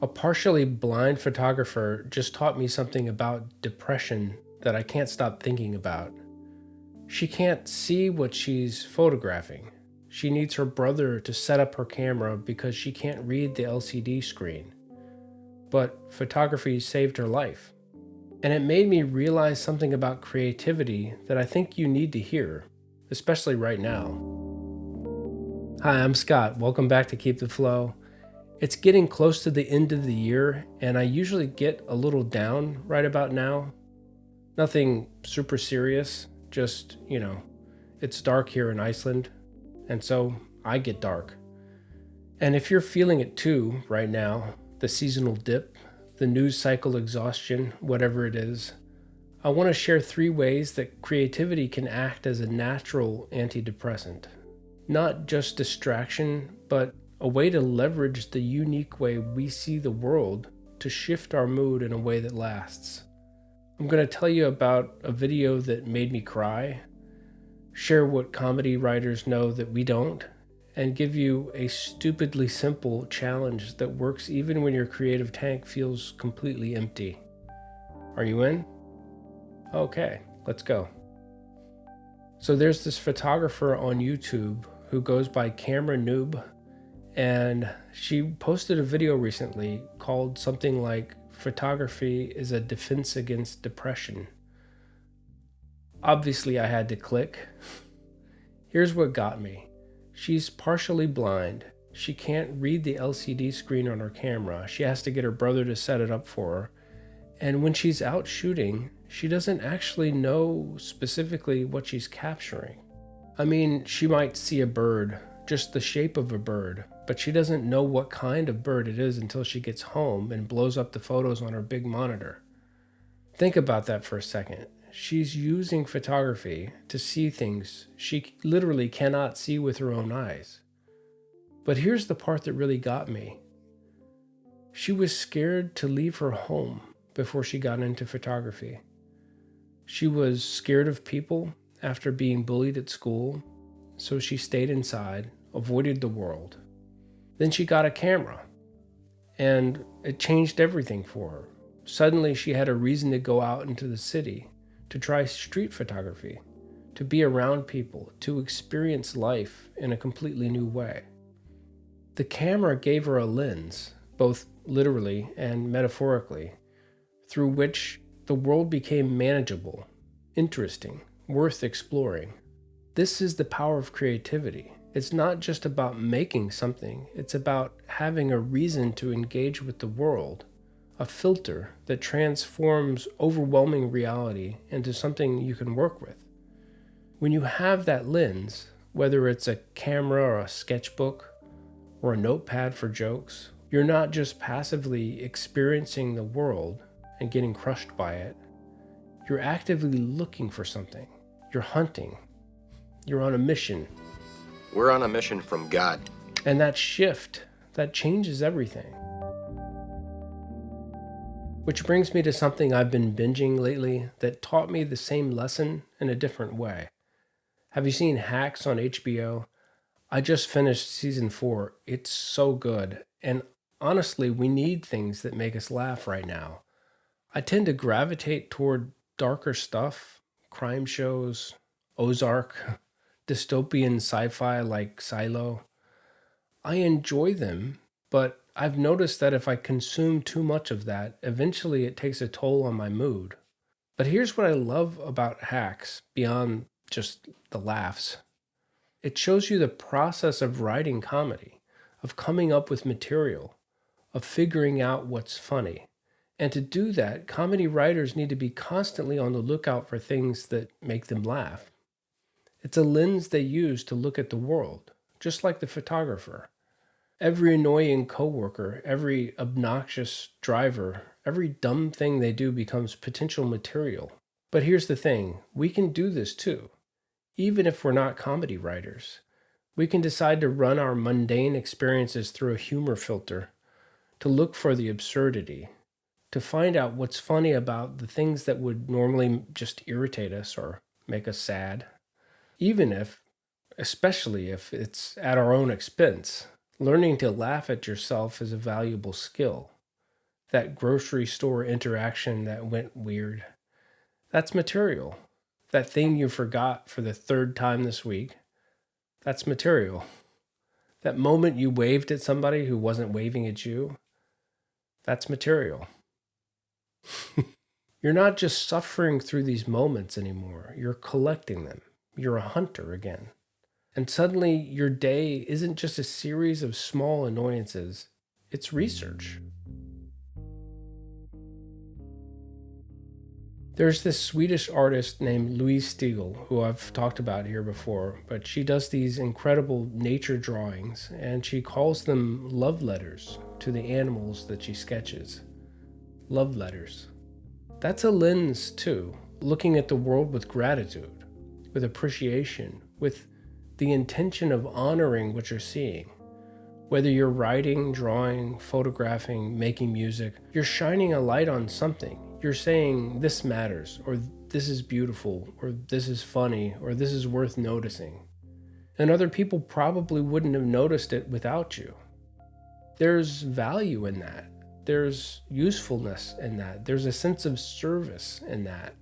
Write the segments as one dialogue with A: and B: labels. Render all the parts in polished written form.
A: A partially blind photographer just taught me something about depression that I can't stop thinking about. She can't see what she's photographing. She needs her brother to set up her camera because she can't read the LCD screen. But photography saved her life. And it made me realize something about creativity that I think you need to hear, especially right now. Hi, I'm Scott. Welcome back to Keep the Flow. It's getting close to the end of the year, and I usually get a little down right about now. Nothing super serious, just, it's dark here in Iceland, and so I get dark. And if you're feeling it too right now, the seasonal dip, the news cycle exhaustion, whatever it is, I want to share 3 ways that creativity can act as a natural antidepressant. Not just distraction, but a way to leverage the unique way we see the world to shift our mood in a way that lasts. I'm going to tell you about a video that made me cry, share what comedy writers know that we don't, and give you a stupidly simple challenge that works even when your creative tank feels completely empty. Are you in? Okay, let's go. So there's this photographer on YouTube who goes by Camera Noob, and she posted a video recently called something like "Photography is a defense against depression." Obviously, I had to click. Here's what got me. She's partially blind. She can't read the LCD screen on her camera. She has to get her brother to set it up for her. And when she's out shooting, she doesn't actually know specifically what she's capturing. I mean, she might see a bird, just the shape of a bird, but she doesn't know what kind of bird it is until she gets home and blows up the photos on her big monitor. Think about that for a second. She's using photography to see things she literally cannot see with her own eyes. But here's the part that really got me. She was scared to leave her home before she got into photography. She was scared of people after being bullied at school, so she stayed inside, avoided the world. Then she got a camera, and it changed everything for her. Suddenly she had a reason to go out into the city, to try street photography, to be around people, to experience life in a completely new way. The camera gave her a lens, both literally and metaphorically, through which the world became manageable, interesting, worth exploring. This is the power of creativity. It's not just about making something, it's about having a reason to engage with the world, a filter that transforms overwhelming reality into something you can work with. When you have that lens, whether it's a camera or a sketchbook or a notepad for jokes, you're not just passively experiencing the world and getting crushed by it. You're actively looking for something. You're hunting. You're on a mission.
B: We're on a mission from God.
A: And that shift, that changes everything. Which brings me to something I've been binging lately that taught me the same lesson in a different way. Have you seen Hacks on HBO? I just finished season 4. It's so good. And honestly, we need things that make us laugh right now. I tend to gravitate toward darker stuff, crime shows, Ozark, dystopian sci-fi like Silo. I enjoy them, but I've noticed that if I consume too much of that, eventually it takes a toll on my mood. But here's what I love about Hacks, beyond just the laughs. It shows you the process of writing comedy, of coming up with material, of figuring out what's funny. And to do that, comedy writers need to be constantly on the lookout for things that make them laugh. It's a lens they use to look at the world, just like the photographer. Every annoying coworker, every obnoxious driver, every dumb thing they do becomes potential material. But here's the thing, we can do this too, even if we're not comedy writers. We can decide to run our mundane experiences through a humor filter, to look for the absurdity, to find out what's funny about the things that would normally just irritate us or make us sad. Especially if it's at our own expense. Learning to laugh at yourself is a valuable skill. that grocery store interaction that went weird. That's material. That thing you forgot for the third time this week, that's material. That moment you waved at somebody who wasn't waving at you, that's material. You're not just suffering through these moments anymore. You're collecting them. You're a hunter again. And suddenly your day isn't just a series of small annoyances. It's research. There's this Swedish artist named Louise Stiegel, who I've talked about here before, but she does these incredible nature drawings, and she calls them love letters to the animals that she sketches. Love letters. That's a lens, too, looking at the world with gratitude, with appreciation, with the intention of honoring what you're seeing. Whether you're writing, drawing, photographing, making music, you're shining a light on something. You're saying this matters, or this is beautiful, or this is funny, or this is worth noticing. And other people probably wouldn't have noticed it without you. There's value in that. There's usefulness in that. There's a sense of service in that.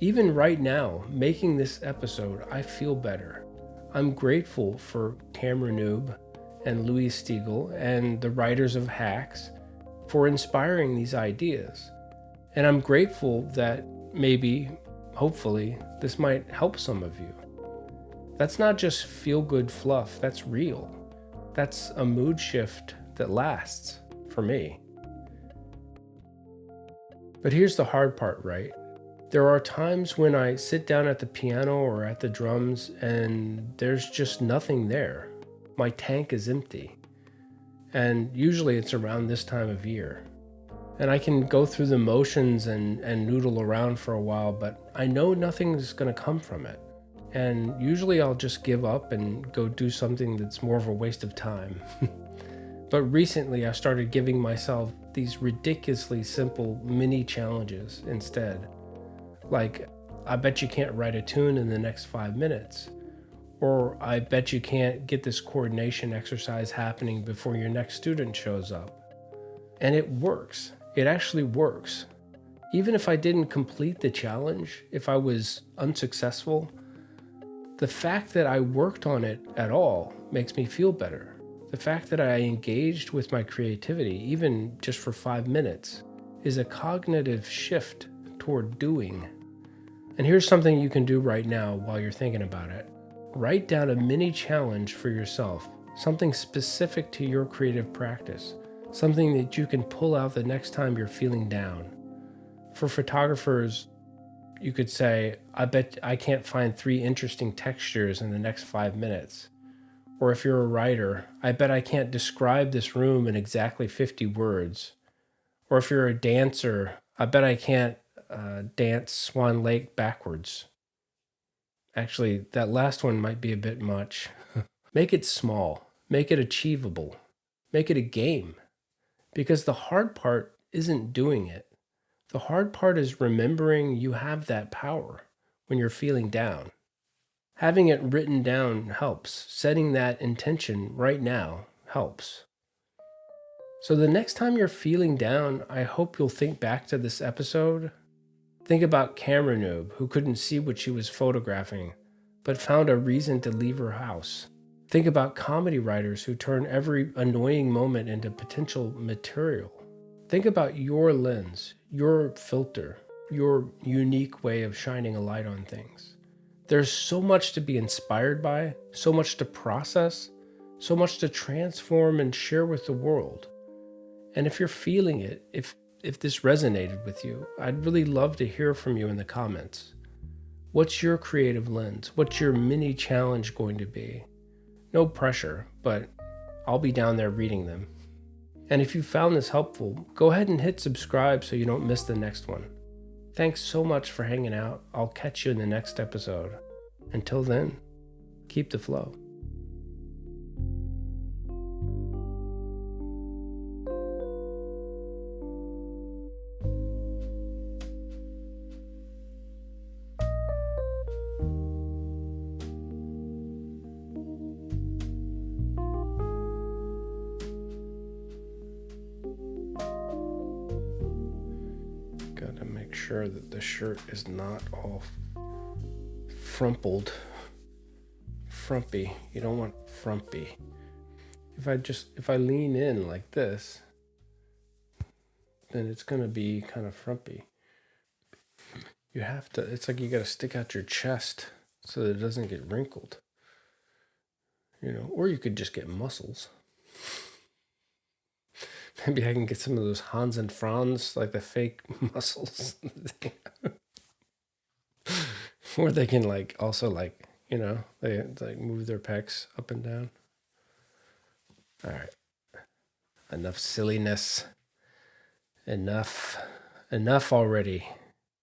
A: Even right now, making this episode, I feel better. I'm grateful for Cameron Noob and Louise Stiegel and the writers of Hacks for inspiring these ideas. And I'm grateful that maybe, hopefully, this might help some of you. That's not just feel-good fluff, that's real. That's a mood shift that lasts, for me. But here's the hard part, right? There are times when I sit down at the piano or at the drums and there's just nothing there. My tank is empty. And usually it's around this time of year. And I can go through the motions and noodle around for a while, but I know nothing's going to come from it. And usually I'll just give up and go do something that's more of a waste of time. But recently I started giving myself these ridiculously simple mini challenges instead. Like, I bet you can't write a tune in the next 5 minutes. Or I bet you can't get this coordination exercise happening before your next student shows up. And it works. It actually works. Even if I didn't complete the challenge, if I was unsuccessful, the fact that I worked on it at all makes me feel better. The fact that I engaged with my creativity, even just for 5 minutes, is a cognitive shift toward doing. And here's something you can do right now while you're thinking about it. Write down a mini challenge for yourself, something specific to your creative practice, something that you can pull out the next time you're feeling down. For photographers, you could say, I bet I can't find 3 interesting textures in the next 5 minutes. Or if you're a writer, I bet I can't describe this room in exactly 50 words. Or if you're a dancer, I bet I can't dance Swan Lake backwards. Actually, that last one might be a bit much. Make it small. Make it achievable. Make it a game. Because the hard part isn't doing it. The hard part is remembering you have that power when you're feeling down. Having it written down helps. Setting that intention right now helps. So the next time you're feeling down, I hope you'll think back to this episode. Think about Camera Noob, who couldn't see what she was photographing, but found a reason to leave her house. Think about comedy writers who turn every annoying moment into potential material. Think about your lens, your filter, your unique way of shining a light on things. There's so much to be inspired by, so much to process, so much to transform and share with the world. And if you're feeling it, if this resonated with you, I'd really love to hear from you in the comments. What's your creative lens? What's your mini challenge going to be? No pressure, but I'll be down there reading them. And if you found this helpful, go ahead and hit subscribe so you don't miss the next one. Thanks so much for hanging out. I'll catch you in the next episode. Until then, keep the flow. make sure that the shirt is not all frumpy. You don't want frumpy. If I lean in like this, then it's going to be kind of frumpy. It's like you got to stick out your chest so that it doesn't get wrinkled. Or you could just get muscles. Maybe I can get some of those Hans and Franz, like the fake muscles. Or they can they like move their pecs up and down. All right. Enough silliness. Enough already.